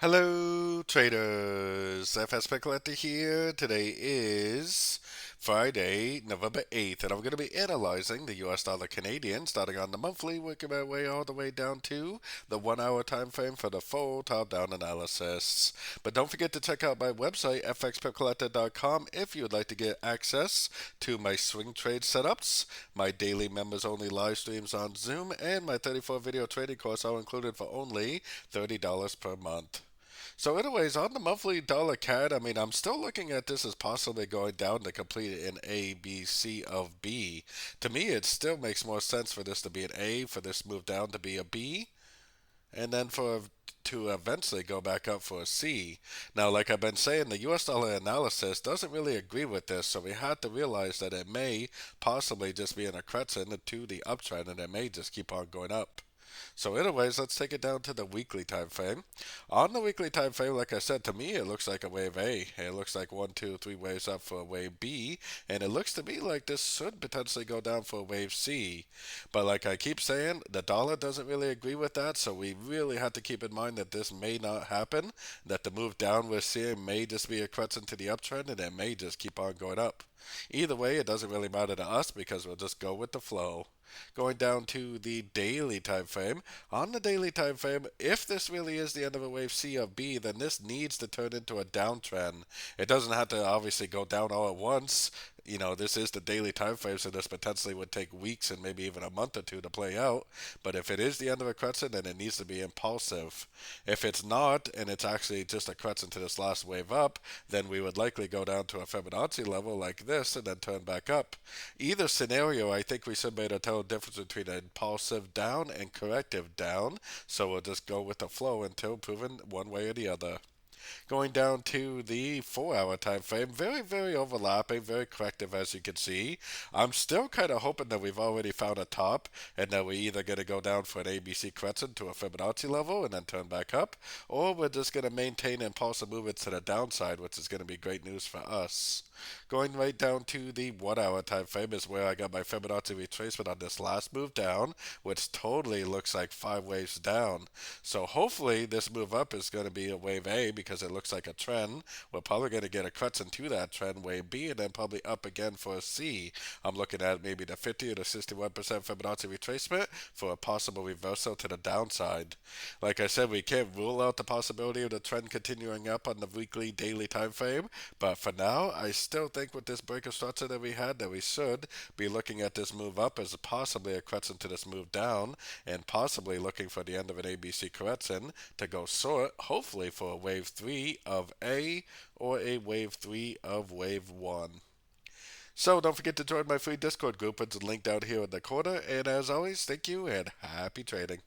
Hello, traders. FX Pip Collector here. Today is Friday, November 8th, and I'm going to be analyzing the US dollar Canadian starting on the monthly, working my way all the way down to the 1 hour time frame for the full top down analysis. But don't forget to check out my website, fxpipcollector.com, if you would like to get access to my swing trade setups, my daily members only live streams on Zoom, and my 34 video trading course, all included for only $30 per month. So, anyways, on the monthly dollar CAD, I mean, I'm still looking at this as possibly going down to complete an A, B, C of B. To me, it still makes more sense for this to be an A, for this move down to be a B, and then for to eventually go back up for a C. Now, like I've been saying, the US dollar analysis doesn't really agree with this, so we had to realize that it may possibly just be an accretion to the uptrend, and it may just keep on going up. So anyways, let's take it down to the weekly time frame. On the weekly time frame, like I said, to me it looks like a wave A. It looks like one, two, three waves up for a wave B, and it looks to me like this should potentially go down for a wave C. But like I keep saying, the dollar doesn't really agree with that, so we really have to keep in mind that this may not happen, that the move down we're seeing may just be a crutch into the uptrend, and it may just keep on going up. Either way, it doesn't really matter to us because we'll just go with the flow. Going down to the daily time frame. On the daily time frame, if this really is the end of a wave C of B, then this needs to turn into a downtrend. It doesn't have to obviously go down all at once. This is the daily time frame, so this potentially would take weeks and maybe even a month or two to play out. But if it is the end of a crescent, then it needs to be impulsive. If it's not, and it's actually just a crescent to this last wave up, then we would likely go down to a Fibonacci level like this and then turn back up. Either scenario, I think we should be able to tell the difference between an impulsive down and corrective down. So we'll just go with the flow until proven one way or the other. Going down to the 4 hour time frame, very, very overlapping, very corrective as you can see. I'm still kind of hoping that we've already found a top and that we're either going to go down for an ABC crescent to a Fibonacci level and then turn back up, or we're just going to maintain impulsive movements to the downside, which is going to be great news for us. Going right down to the 1 hour time frame is where I got my Fibonacci retracement on this last move down, which totally looks like 5 waves down. So hopefully this move up is going to be a wave A because it looks like a trend. We're probably going to get a crescent to that trend, wave B, and then probably up again for a C. I'm looking at maybe the 50 or the 61% Fibonacci retracement for a possible reversal to the downside. Like I said, we can't rule out the possibility of the trend continuing up on the weekly, daily time frame, but for now, I still think with this breaker structure that we had, that we should be looking at this move up as possibly a crescent to this move down, and possibly looking for the end of an ABC correction to go short, hopefully for a wave 3 of A or a wave 3 of wave 1. So don't forget to join my free Discord group. It's linked out here in the corner. And as always, thank you and happy trading.